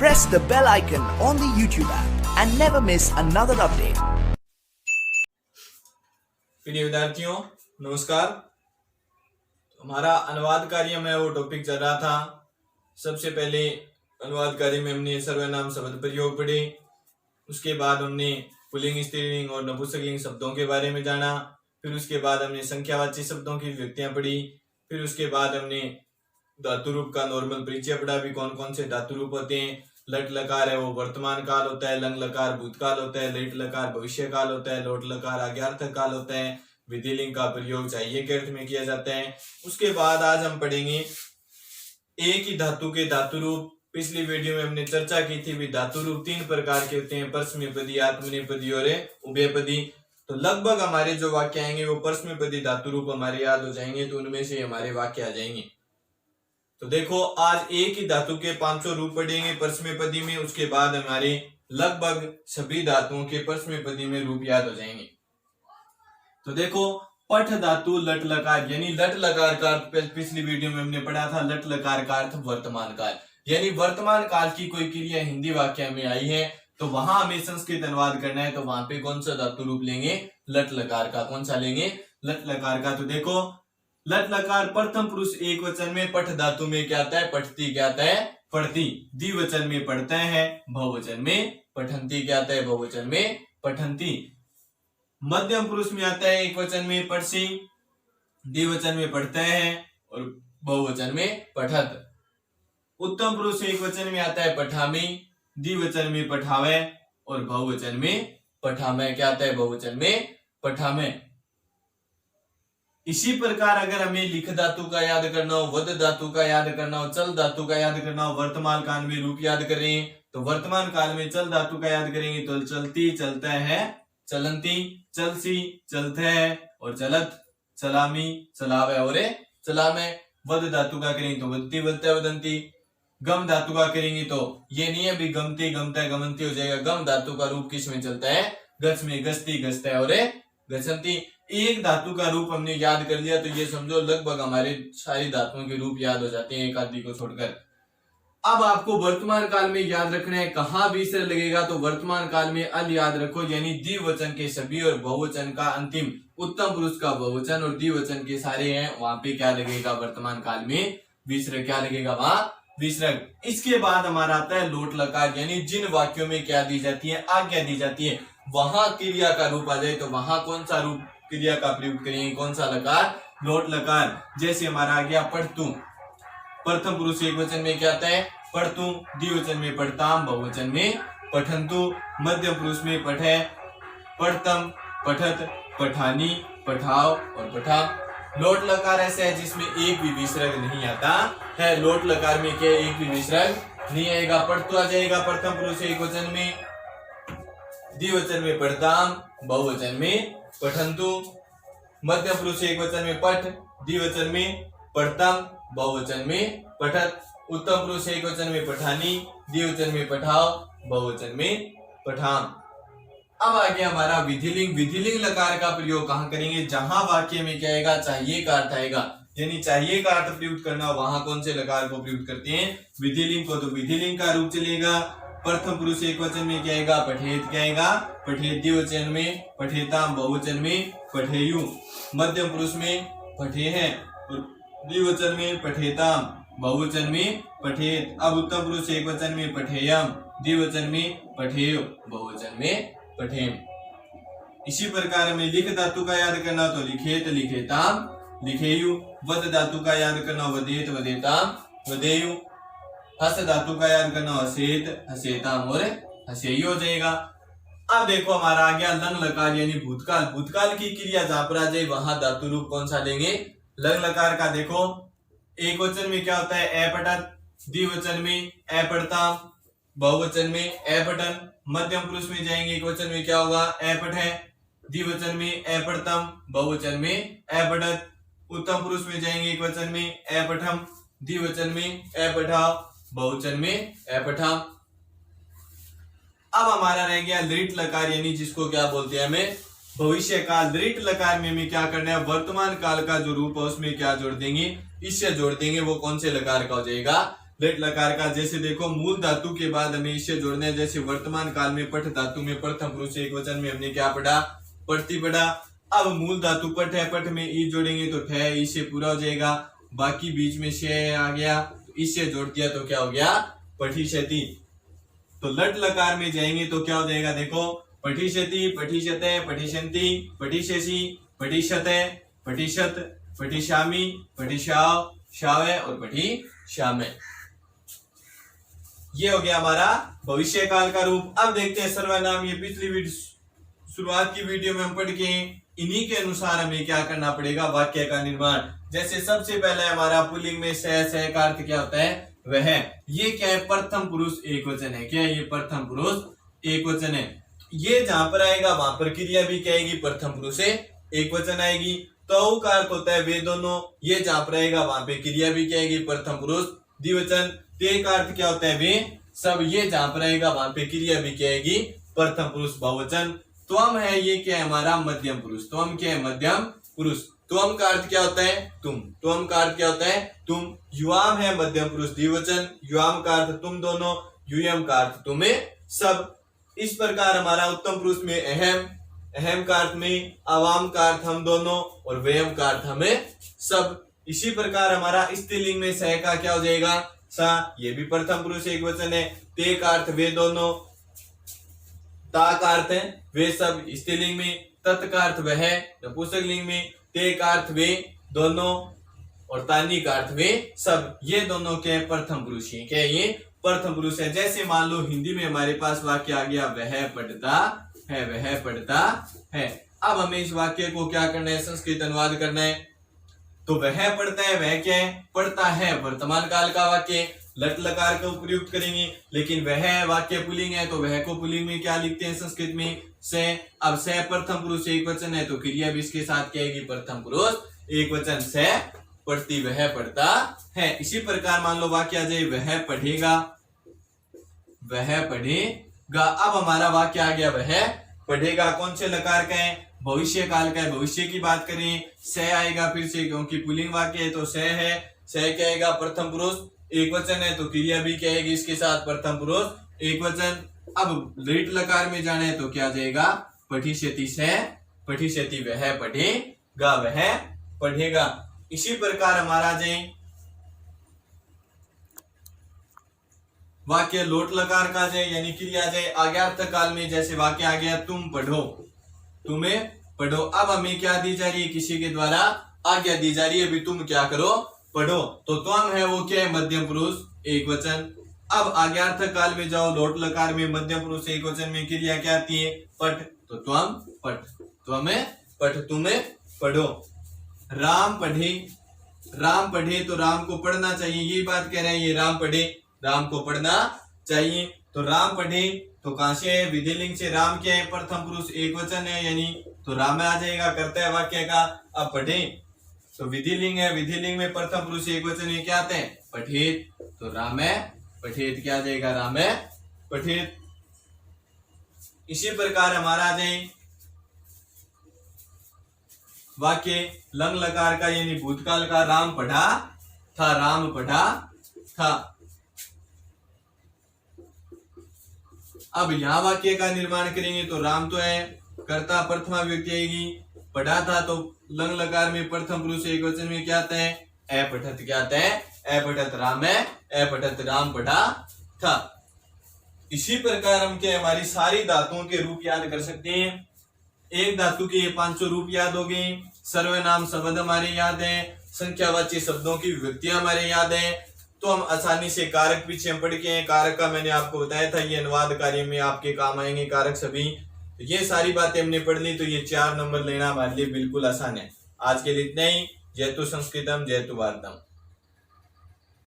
press the bell icon on the YouTube app and never miss another update. प्रिय विद्यार्थियों नमस्कार। हमारा अनुवाद कार्य में वो टॉपिक चल रहा था। सबसे पहले अनुवाद कार्य में हमने सर्वनाम शब्द प्रयोग पढ़े, उसके बाद हमने पुल्लिंग, स्त्रीलिंग और नपुंसकलिंग शब्दों के बारे में जाना। फिर उसके बाद हमने संख्यावाची शब्दों की विभक्तियां पढ़ी। फिर उसके बाद हमने धातु रूप का नॉर्मल परिचय पढ़ा भी कौन कौन से धातु रूप होते हैं। लट लकार है वो वर्तमान काल होता है, लंग लकार भूतकाल होता है, लिट लकार भविष्य काल होता है, लोट लकार आज्ञार्थक काल होता है। विधिलिंग का प्रयोग चाहिए के अर्थ में किया जाता है। उसके बाद आज हम पढ़ेंगे एक ही धातु के धातु रूप। पिछली वीडियो में हमने चर्चा की थी भी धातु रूप तीन प्रकार के होते हैं, परस्मैपदी, आत्मनेपदी और उभयपदी। तो लगभग हमारे जो वाक्य आएंगे वो परस्मैपदी धातु रूप हमारे याद हो जाएंगे, तो उनमें से हमारे वाक्य आ जाएंगे। तो देखो आज एक ही धातु के 500 रूप पढ़ेंगे परस्मैपदी में। उसके बाद हमारे लगभग सभी धातुओं के परस्मैपदी में रूप याद हो जाएंगे। तो देखो पठ धातु लट लकार, यानी लट लकार का अर्थ पिछली वीडियो में हमने पढ़ा था। लट लकार का अर्थ वर्तमान काल, यानी वर्तमान काल की कोई क्रिया हिंदी वाक्य में आई है तो वहां हमें संस्कृत अनुवाद करना है। तो वहां पे कौन सा धातु रूप लेंगे? लट लकार का। कौन सा लेंगे? लट लकार का। तो देखो लट लकार प्रथम पुरुष एक वचन में, पठ धातु में क्या आता है? पठती क्या आता है? पढ़ती। द्विवचन में पढ़ते हैं, बहुवचन में पठंती क्या आता है? बहुवचन में पठंती। मध्यम पुरुष में आता है एक वचन में पढ़सी, द्विवचन में पढ़ते हैं और बहुवचन में पठत। उत्तम पुरुष एक वचन में आता है पठामी, द्विवचन में पठावे और बहुवचन में पठामे क्या आता है? बहुवचन में पठामे। इसी प्रकार अगर हमें लिख धातु का याद करना हो, वद धातु का याद करना हो, चल धातु का याद करना हो, वर्तमान काल में रूप याद करें तो वर्तमान काल में चल धातु का याद करेंगे तो चलती, चलता है, चलंती, चलसी, चलते है और चलत, चलामी, चलावे और चलामे। वद धातु का करेंगे तो वदती, वदते, वदंती। गम धातु का करेंगे तो ये नहीं है भी गमती, गमता, गमंती हो जाएगा। गम धातु का रूप किस में चलता है? गच में, गस्ती, गस्ता है और गचंती। एक धातु का रूप हमने याद कर लिया तो ये समझो लगभग हमारे सारी धातुओं के रूप याद हो जाते हैं एक आदि को छोड़कर। अब आपको वर्तमान काल में याद रखना है, कहां विसर्ग लगेगा तो वर्तमान काल में अल याद रखो, यानी द्विवचन के सभी और बहुवचन का अंतिम, उत्तम पुरुष का बहुवचन और द्विवचन के सारे हैं, वहां पे क्या लगेगा? वर्तमान काल में विसर्ग क्या लगेगा? वहां विसर्ग। इसके बाद हमारा आता है लोट लकार, यानी जिन वाक्यों में क्या दी जाती है? आज्ञा दी जाती है, वहां क्रिया का रूप आ जाए तो वहां कौन सा रूप क्रिया का प्रयोग करेंगे? कौन सा लकार? लोट लकार। जैसे हमारा आ गया पढ़तू, प्रथम पुरुष एक वचन में क्या आता है? पढ़तू, द्विवचन में पढ़ताम, बहुवचन में पठंतु, मध्यम पुरुष में पठे, पढ़तम, पठत, पठानी, पठाओ और पठाम। लोट लकार ऐसा है जिसमें एक भी विसर्ग नहीं आता है। लोट लकार में क्या? एक भी विसर्ग नहीं आएगा। पढ़तु आ जाएगा प्रथम पुरुष एक वचन में, द्विवचन में पढ़ताम, बहुवचन में पठंतु, मध्यम पुरुष एक वचन में पठ, द्विवचन में पढ़तम, बहुवचन में पठत, उत्तम पुरुष एक वचन में पठानी, द्विवचन में पठाओ, बहुवचन में पठाम। अब आ गया हमारा विधिलिंग। विधिलिंग लकार का प्रयोग कहां करेंगे? जहां वाक्य में क्या आएगा? चाहिए का अर्थ आएगा, यानी चाहिए का अर्थ प्रयुक्त करना वहां कौन से लकार को प्रयुक्त करते हैं? विधिलिंग को। तो विधिलिंग का रूप चलेगा प्रथम पुरुष एक वचन में क्या आएगा? पठेत क्या आएगा? पठेत, द्विवचन में पठेताम, बहुवचन में पठेयु, मध्यम पुरुष में पठे है और द्विवचन में पठेताम, बहुवचन में पठेत। अब उत्तम पुरुष एक वचन में पठेयम, द्विवचन में पठेयो, बहुवचन में पठेम। इसी प्रकार हमें लिख धातु का याद करना तो लिखेत, लिखेताम, लिखेयु। वद धातु का याद करना वदेत, वदेताम, वदेयु। हस धातु का याद करना हसेत, हसेताम और हसेयु हो जाएगा। अब देखो हमारा आ गया लंग लकार, यानी भूतकाल। भूतकाल की क्रिया जहां पर आ जाए वहां धातु रूप कौन सा लेंगे? लंग लकार का। देखो एक वचन में क्या होता है? अपठत, द्विवचन में अपठताम, बहुवचन में अपठन, मध्यम पुरुष में जाएंगे एक वचन में क्या होगा? अपठे, द्विवचन में अपठतम, बहुवचन में अपठत, उत्तम पुरुष में जाएंगे एक वचन में अपठम, द्विवचन में अपठाओ, बहुवचन में अपठाम। अब हमारा रह गया लिट लकार, यानी जिसको क्या बोलते हैं हमें? भविष्य काल। लिट लकार में हमें क्या करना है? वर्तमान काल का जो रूप है उसमें क्या जोड़ देंगे? इससे जोड़ देंगे। वो कौन से लकार का हो जाएगा? लट लकार का। जैसे देखो मूल धातु के बाद हमें इससे जोड़ने हैं, जैसे वर्तमान काल में पठ धातु में प्रथम पुरुष एक वचन में हमने क्या पढ़ा, पढ़ती पढ़ा। अब मूल धातु पठ है, पठ में ई जोड़ेंगे तो ठे, इससे पूरा हो जाएगा। बाकी बीच में से आ गया, तो इससे जोड़ दिया तो क्या हो गया, पठिष्यति। तो लट लकार में जाएंगे तो क्या हो जाएगा, देखो पठिष्यति, पठिष्यते, पठिष्यन्ति, पठिष्यसि, पठिष्यते, पठिष्यत, पठिष्यामि, पठिष्याव, शावे और पठिष्यामे। ये हो गया हमारा भविष्य काल का रूप। अब देखते हैं सर्वनाम। ये पिछली शुरुआत की वीडियो में हम पढ़ के इन्हीं के अनुसार हमें क्या करना पड़ेगा, वाक्य का निर्माण। जैसे सबसे पहले हमारा पुल्लिंग में सह का अर्थ क्या होता है, वह। ये क्या है, प्रथम पुरुष एक वचन है। क्या है ये, प्रथम पुरुष एक वचन है। ये जहां पर आएगा वहां पर क्रिया भी क्या आएगी, प्रथम पुरुष से एक वचन आएगी। तो का अर्थ होता है वे दोनों। ये जहां पर आएगा वहां पे क्रिया भी क्या आएगी, प्रथम पुरुष द्विवचन। ते का अर्थ क्या होता है, वे सब। ये जहां पर आएगा वहां पे क्रिया भी क्या आएगी, प्रथम पुरुष बहुवचन। त्वम है, ये क्या है हमारा मध्यम पुरुष। त्वम क्या है, मध्यम पुरुष। त्वम का अर्थ क्या होता है, तुम। त्वम का अर्थ क्या होता है, तुम। युवाम है मध्यम पुरुष द्विवचन। युवाम का अर्थ तुम दोनों। युयम का अर्थ तुम्हें सब। इस प्रकार हमारा उत्तम पुरुष में अहम, अहम का अर्थ में, अवाम का अर्थ हम दोनों और व्ययम का अर्थ हमें सब। इसी प्रकार हमारा स्त्रीलिंग में सह का क्या हो जाएगा, सा। ये भी प्रथम पुरुष एक वचन है। ते का अर्थ वे दोनों। ता का अर्थ है वे सब स्त्रीलिंग में। तत् का अर्थ वह नपुंसक लिंग में। ते का अर्थ वे दोनों और तानी का अर्थ वे सब। ये दोनों के प्रथम पुरुष है। क्या ये प्रथम पुरुष है। जैसे मान लो हिंदी में हमारे पास वाक्य आ गया, वह पढ़ता है, वह पढ़ता है। अब हमें इस वाक्य को क्या करना है, संस्कृत अनुवाद करना है। तो वह पढ़ता है, वह क्या है, पढ़ता है, वर्तमान काल का वाक्य। लट लकार का प्रयुक्त करेंगे। लेकिन वह वाक्य पुल्लिंग है तो वह को पुल्लिंग में क्या लिखते हैं संस्कृत में, से। अब से प्रथम पुरुष एक वचन है तो क्रिया भी इसके साथ क्या आएगी, प्रथम पुरुष एक वचन। से पढ़ती, वह पढ़ता है। इसी प्रकार मान लो वाक्य आ जाए, वह पढ़ेगा, वह पढ़ेगा। अब हमारा वाक्य आ गया, वह पढ़ेगा। कौन से लकार का है, भविष्य काल का है। भविष्य की बात करें, से आएगा फिर से, क्योंकि पुल्लिंग वाक्य है तो से है। से क्या आएगा, प्रथम पुरुष एक वचन है तो क्रिया भी क्या आएगी इसके साथ, प्रथम पुरुष एक वचन। अब लिट लकार में जाने तो क्या जाएगा, पठिष्यति से, पठिष्यति वह पढ़ेगा, वह पढ़ेगा। इसी प्रकार हमारा जाए वाक्य लोट लकार का जाए, यानी क्रिया जाए आज्ञार्थक काल में। जैसे वाक्य आ गया, तुम पढ़ो, तुम्हें पढ़ो। अब हमें क्या दी जा रही है, किसी के द्वारा आज्ञा दी जा रही है, भी तुम क्या करो, पढ़ो। तो त्वम है वो क्या है, मध्यम पुरुष एक वचन। अब आज्ञार्थक काल में जाओ, लोट लकार में मध्यम पुरुष एक वचन में क्रिया क्या आती है, पठ। तो त्वम पठ, त्वमें पठ, तुम्हें पढ़ो। राम पढ़े, राम पढ़े तो राम को पढ़ना चाहिए, ये बात कह रहे हैं। ये राम पढ़े, राम को पढ़ना चाहिए। तो राम पढ़े तो कहां से है, विधिलिंग से। राम क्या है, प्रथम पुरुष एक वचन है, यानी तो राम आ जाएगा, करता है वाक्य का। अब पढ़े तो विधिलिंग है, विधिलिंग में प्रथम पुरुष एक वचन में क्या आते हैं, पठेत। तो राम पठेत क्या आ जाएगा, राम पठेत। इसी प्रकार हमारा आ जाए वाक्य लंग लकार का, यानी भूतकाल का। राम पढ़ा था, राम पढ़ा था। अब यहां वाक्य का निर्माण करेंगे तो राम तो है, कर्ता प्रथमा व्यक्ति आएगी। पढ़ा था तो लंग लकार में प्रथम पुरुष एक वचन में क्या आता है, अपठत क्या आता है, अपठत राम है, अपठत राम पढ़ा था। इसी प्रकार हम क्या हमारी सारी धातुओं के रूप याद कर सकते हैं। एक धातु के 500 रूप याद हो गए। सर्वनाम शब्द हमारे याद है, संख्यावाची शब्दों की विभक्तियां हमारे याद है। तो हम आसानी से कारक पीछे हम पढ़ के हैं। कारक का मैंने आपको बताया था, ये अनुवाद कार्य में आपके काम आएंगे कारक सभी। तो ये सारी बातें हमने पढ़ ली, तो ये 4 नंबर लेना हमारे लिए बिल्कुल आसान है। आज के लिए इतना ही। जयतु संस्कृतम जयतु भारतम।